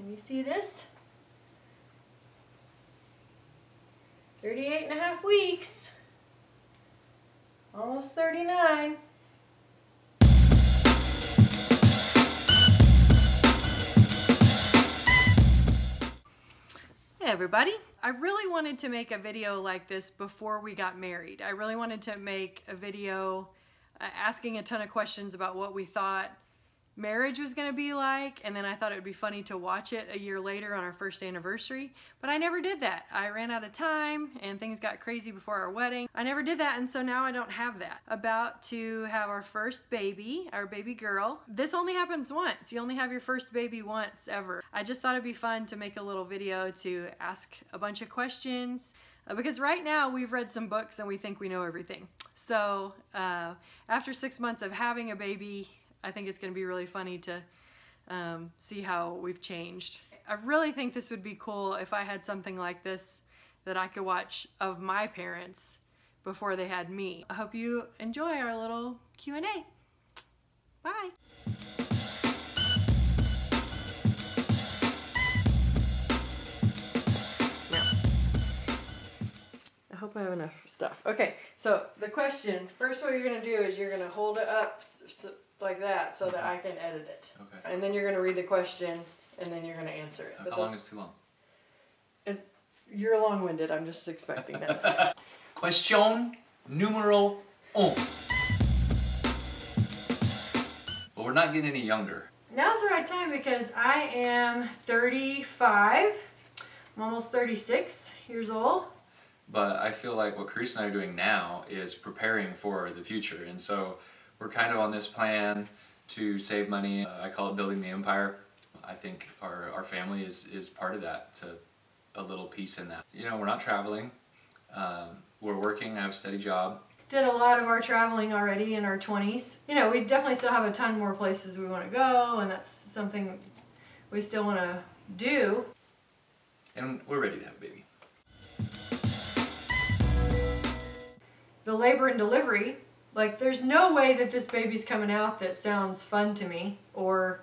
Let me see this. 38.5 weeks. Almost 39. Hey everybody. I really wanted to make a video like this before we got married. I really wanted to make a video asking a ton of questions about what we thought marriage was going to be like, and then I thought it would be funny to watch it a year later on our first anniversary, but I never did that. I ran out of time and things got crazy before our wedding. I never did that, and so now I don't have that. About to have our first baby, our baby girl. This only happens once. You only have your first baby once ever. I just thought it'd be fun to make a little video to ask a bunch of questions. Because right now we've read some books and we think we know everything. So after 6 months of having a baby, I think it's going to be really funny to see how we've changed. I really think this would be cool if I had something like this that I could watch of my parents before they had me. I hope you enjoy our little Q&A. Bye. I hope I have enough stuff. Okay, so the question, first what you're going to do is you're going to hold it up like that so that I can edit it. Okay. And then you're going to read the question and then you're going to answer it. How long is too long? You're long-winded. I'm just expecting that. Question numero uno. Well, we're not getting any younger. Now's the right time because I am 35. I'm almost 36 years old. But I feel like what Chris and I are doing now is preparing for the future. And so we're kind of on this plan to save money. I call it building the empire. I think our family is part of that, to a little piece in that. You know, we're not traveling. We're working. I have a steady job. Did a lot of our traveling already in our 20s. You know, we definitely still have a ton more places we want to go, and that's something we still want to do. And we're ready to have a baby. The labor and delivery, like there's no way that this baby's coming out that sounds fun to me or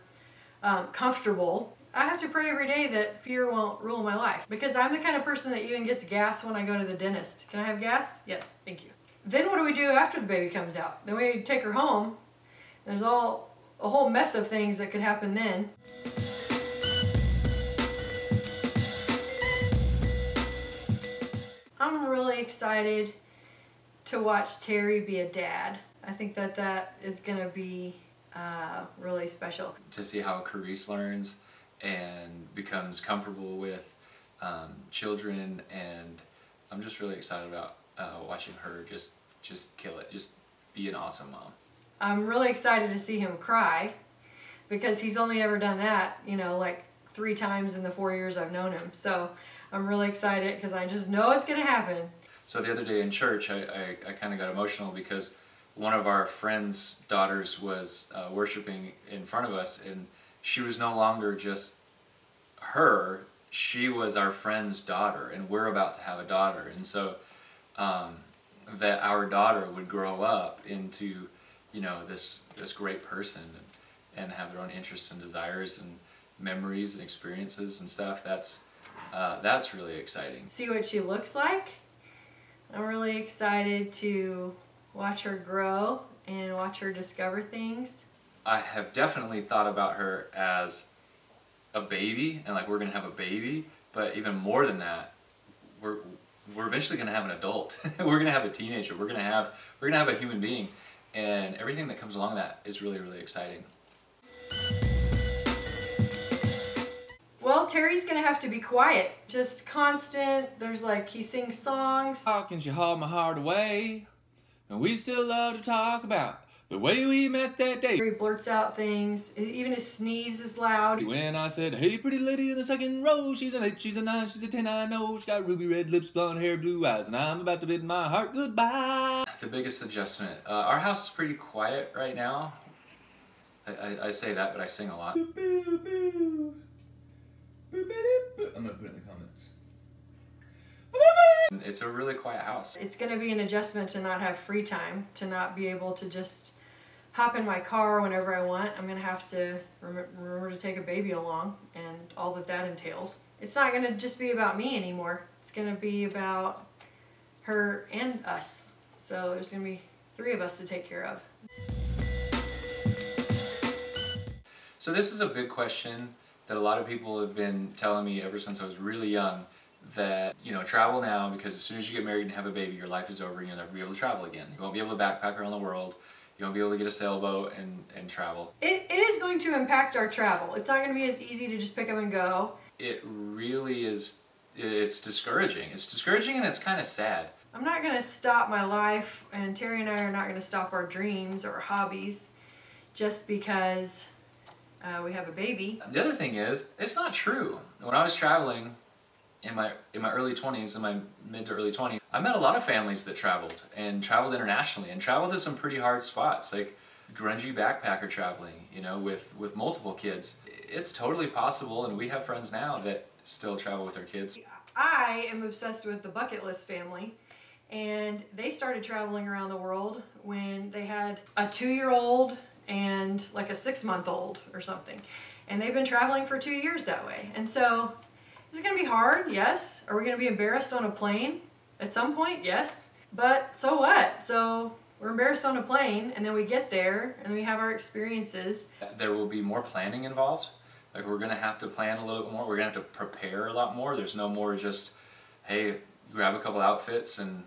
comfortable. I have to pray every day that fear won't rule my life, because I'm the kind of person that even gets gas when I go to the dentist. Can I have gas? Yes, thank you. Then what do we do after the baby comes out? Then we take her home. There's a whole mess of things that could happen then. I'm really excited to watch Terry be a dad. I think that is gonna be really special. To see how Carice learns and becomes comfortable with children, and I'm just really excited about watching her just kill it, just be an awesome mom. I'm really excited to see him cry, because he's only ever done that, you know, like 3 times in the 4 years I've known him. So I'm really excited because I just know it's gonna happen. So the other day in church, I kind of got emotional because one of our friends' daughters was worshiping in front of us, and she was no longer just her, she was our friend's daughter, and we're about to have a daughter. And so that our daughter would grow up into, you know, this great person and have their own interests and desires and memories and experiences and stuff. That's really exciting. See what she looks like. I'm really excited to watch her grow and watch her discover things. I have definitely thought about her as a baby, and like we're gonna have a baby, but even more than that, we're eventually gonna have an adult. We're gonna have a teenager. We're gonna have a human being, and everything that comes along with that is really, really exciting. Well, Terry's gonna have to be quiet, just constant. There's like, he sings songs. How can she haul my heart away? And we still love to talk about the way we met that day. He blurts out things, even his sneeze is loud. When I said, hey pretty lady in the second row, she's an 8, she's a 9, she's a 10, I know. She got ruby red lips, blonde hair, blue eyes, and I'm about to bid my heart goodbye. The biggest adjustment. Our house is pretty quiet right now. I say that, but I sing a lot. Boo, boo, boo. I'm gonna put it in the comments. It's a really quiet house. It's gonna be an adjustment to not have free time, to not be able to just hop in my car whenever I want. I'm gonna have to remember to take a baby along and all that that entails. It's not gonna just be about me anymore. It's gonna be about her and us. So there's gonna be 3 of us to take care of. So this is a big question that a lot of people have been telling me ever since I was really young, that, you know, travel now, because as soon as you get married and have a baby, your life is over and you'll never be able to travel again. You won't be able to backpack around the world. You won't be able to get a sailboat and travel. It is going to impact our travel. It's not going to be as easy to just pick up and go. It really is, it's discouraging. It's discouraging and it's kind of sad. I'm not going to stop my life, and Terry and I are not going to stop our dreams or hobbies just because we have a baby. The other thing is, it's not true. When I was traveling in my early 20s, in my mid to early 20s, I met a lot of families that traveled internationally and traveled to some pretty hard spots, like grungy backpacker traveling, you know, with multiple kids. It's totally possible, and we have friends now that still travel with their kids. I am obsessed with the bucket list family, and they started traveling around the world when they had a 2-year-old and like a 6-month-old or something. And they've been traveling for 2 years that way. And so it's gonna be hard, yes. Are we gonna be embarrassed on a plane at some point? Yes. But so what? So we're embarrassed on a plane, and then we get there and we have our experiences. There will be more planning involved. Like, we're gonna have to plan a little bit more. We're gonna have to prepare a lot more. There's no more just, hey, grab a couple outfits and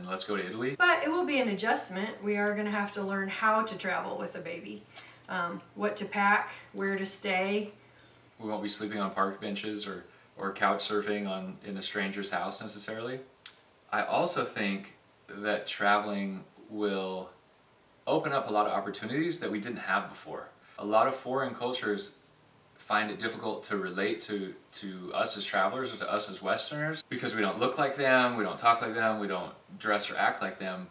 let's go to Italy. But it will be an adjustment. We are going to have to learn how to travel with a baby. What to pack, where to stay. We won't be sleeping on park benches or couch surfing in a stranger's house necessarily. I also think that traveling will open up a lot of opportunities that we didn't have before. A lot of foreign cultures find it difficult to relate to us as travelers or to us as Westerners, because we don't look like them, we don't talk like them, we don't dress or act like them,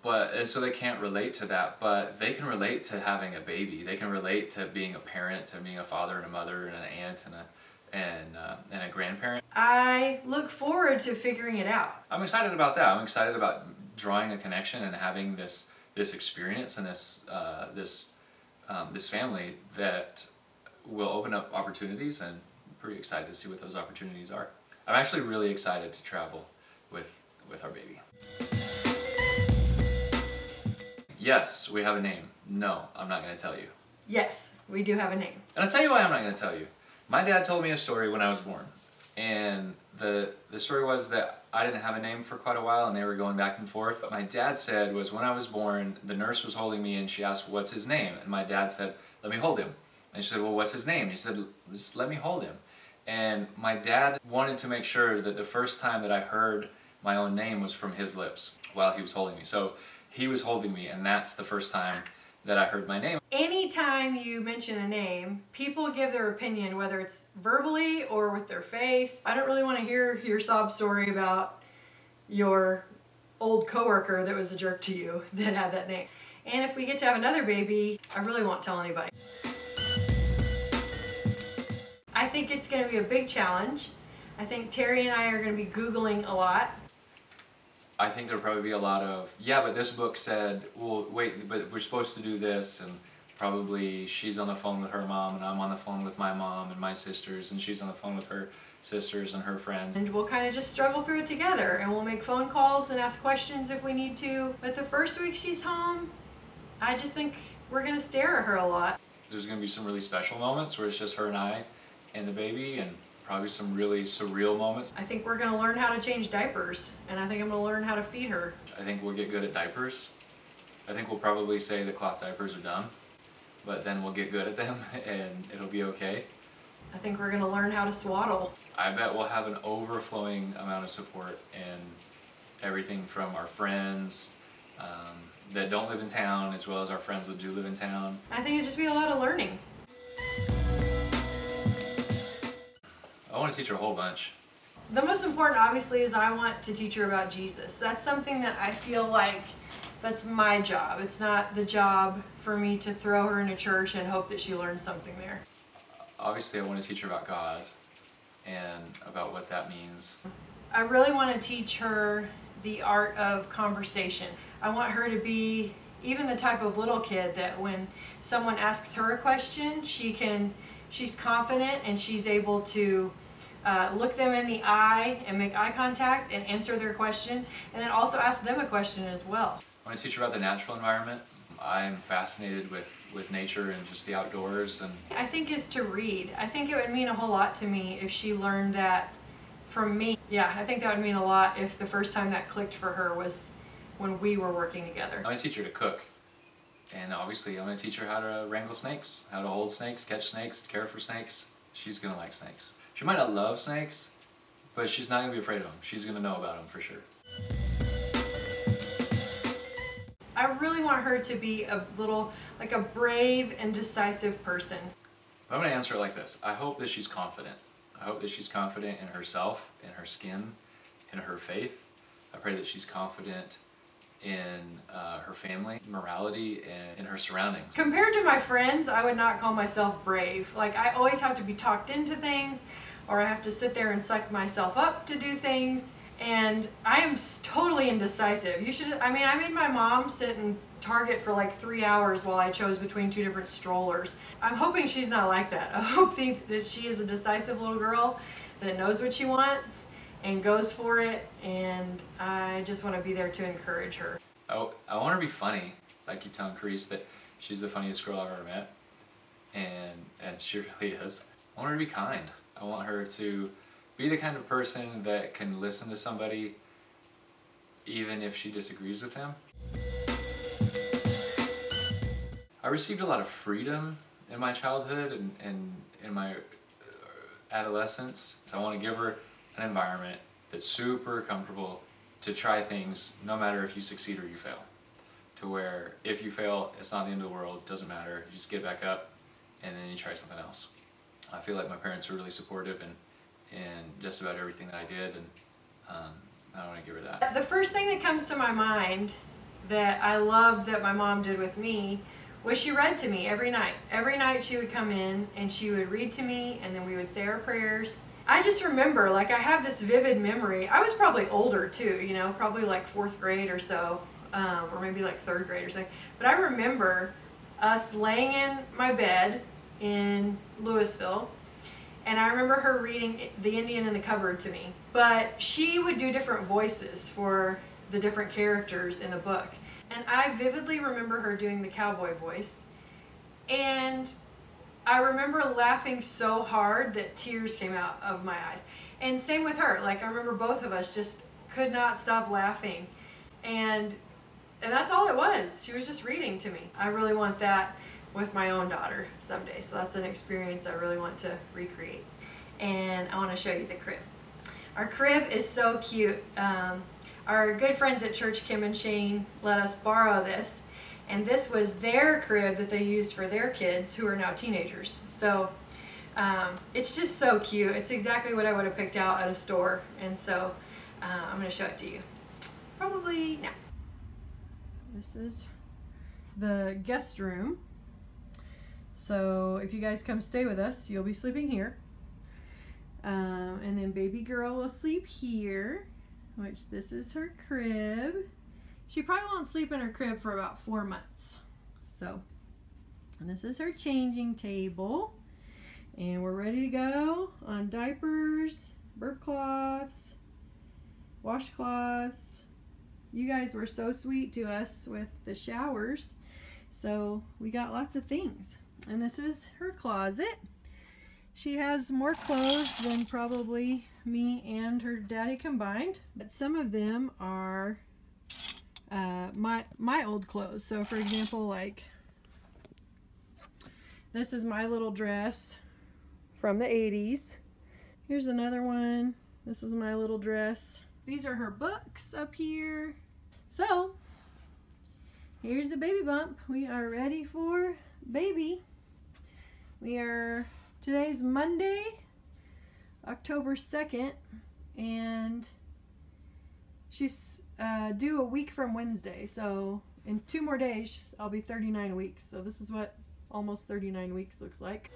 and so they can't relate to that. But they can relate to having a baby. They can relate to being a parent, to being a father and a mother and an aunt and a grandparent. I look forward to figuring it out. I'm excited about that. I'm excited about drawing a connection and having this experience and this family that will open up opportunities, and I'm pretty excited to see what those opportunities are. I'm actually really excited to travel with our baby. Yes, we have a name. No, I'm not going to tell you. Yes, we do have a name. And I'll tell you why I'm not going to tell you. My dad told me a story when I was born, and the story was that I didn't have a name for quite a while, and they were going back and forth. What my dad said was, when I was born, the nurse was holding me and she asked, "What's his name?" And my dad said, "Let me hold him." And she said, "Well, what's his name?" He said, "Just let me hold him." And my dad wanted to make sure that the first time that I heard my own name was from his lips while he was holding me. So he was holding me, and that's the first time that I heard my name. Anytime you mention a name, people give their opinion, whether it's verbally or with their face. I don't really want to hear your sob story about your old coworker that was a jerk to you that had that name. And if we get to have another baby, I really won't tell anybody. I think it's going to be a big challenge. I think Terry and I are going to be Googling a lot. I think there'll probably be a lot of, yeah, but this book said, well, wait, but we're supposed to do this, and probably she's on the phone with her mom, and I'm on the phone with my mom and my sisters, and she's on the phone with her sisters and her friends. And we'll kind of just struggle through it together, and we'll make phone calls and ask questions if we need to. But the first week she's home, I just think we're going to stare at her a lot. There's going to be some really special moments where it's just her and I and the baby, and probably some really surreal moments. I think we're going to learn how to change diapers, and I think I'm going to learn how to feed her. I think we'll get good at diapers. I think we'll probably say that cloth diapers are dumb, but then we'll get good at them and it'll be okay. I think we're going to learn how to swaddle. I bet we'll have an overflowing amount of support, and everything from our friends that don't live in town, as well as our friends that do live in town. I think it'll just be a lot of learning. I want to teach her a whole bunch. The most important, obviously, is I want to teach her about Jesus. That's something that I feel like that's my job. It's not the job for me to throw her in a church and hope that she learns something there. Obviously, I want to teach her about God and about what that means. I really want to teach her the art of conversation. I want her to be even the type of little kid that when someone asks her a question, she's confident and she's able to look them in the eye and make eye contact and answer their question, and then also ask them a question as well. When I teach about the natural environment, I'm fascinated with nature and just the outdoors. And I think is to read. I think it would mean a whole lot to me if she learned that from me. Yeah, I think that would mean a lot if the first time that clicked for her was when we were working together. I'm going to teach her to cook. And obviously I'm going to teach her how to wrangle snakes, how to hold snakes, catch snakes, care for snakes. She's going to like snakes. She might not love snakes, but she's not going to be afraid of them. She's going to know about them for sure. I really want her to be a little, like a brave and decisive person. I'm going to answer it like this. I hope that she's confident. I hope that she's confident in herself, in her skin, in her faith. I pray that she's confident in her family, morality, and in her surroundings. Compared to my friends, I would not call myself brave. Like, I always have to be talked into things, or I have to sit there and psych myself up to do things. And I am totally indecisive. I made my mom sit in Target for like 3 hours while I chose between 2 different strollers. I'm hoping she's not like that. I hope that she is a decisive little girl that knows what she wants and goes for it, and I just want to be there to encourage her. I want her to be funny. I keep telling Carice that she's the funniest girl I've ever met, and she really is. I want her to be kind. I want her to be the kind of person that can listen to somebody even if she disagrees with them. I received a lot of freedom in my childhood and in my adolescence, so I want to give her an environment that's super comfortable to try things no matter if you succeed or you fail. To where if you fail, it's not the end of the world, it doesn't matter, you just get back up and then you try something else. I feel like my parents were really supportive in just about everything that I did, and I want to give her that. The first thing that comes to my mind that I loved that my mom did with me was she read to me every night. Every night she would come in and she would read to me, and then we would say our prayers. I just remember, like, I have this vivid memory. I was probably older too, you know, probably like 4th grade or so, or maybe like 3rd grade or something. But I remember us laying in my bed in Louisville, and I remember her reading The Indian in the Cupboard to me. But she would do different voices for the different characters in the book. And I vividly remember her doing the cowboy voice. And I remember laughing so hard that tears came out of my eyes. And same with her. Like, I remember both of us just could not stop laughing. And that's all it was. She was just reading to me. I really want that with my own daughter someday. So that's an experience I really want to recreate. And I want to show you the crib. Our crib is so cute. Our good friends at church, Kim and Shane, let us borrow this. And this was their crib that they used for their kids who are now teenagers. So it's just so cute. It's exactly what I would have picked out at a store. And so I'm going to show it to you. Probably now. This is the guest room. So if you guys come stay with us, you'll be sleeping here. And then baby girl will sleep here, which this is her crib. She probably won't sleep in her crib for about 4 months. So, and this is her changing table. And we're ready to go on diapers, burp cloths, washcloths. You guys were so sweet to us with the showers. So we got lots of things. And this is her closet. She has more clothes than probably me and her daddy combined, but some of them are my old clothes. So for example, like this is my little dress from the 80s. Here's another one. This is my little dress. These are her books up here. So here's the baby bump. We are ready for baby. Today's Monday, October 2nd, and she's due a week from Wednesday. So in 2 more days, I'll be 39 weeks. So this is what almost 39 weeks looks like.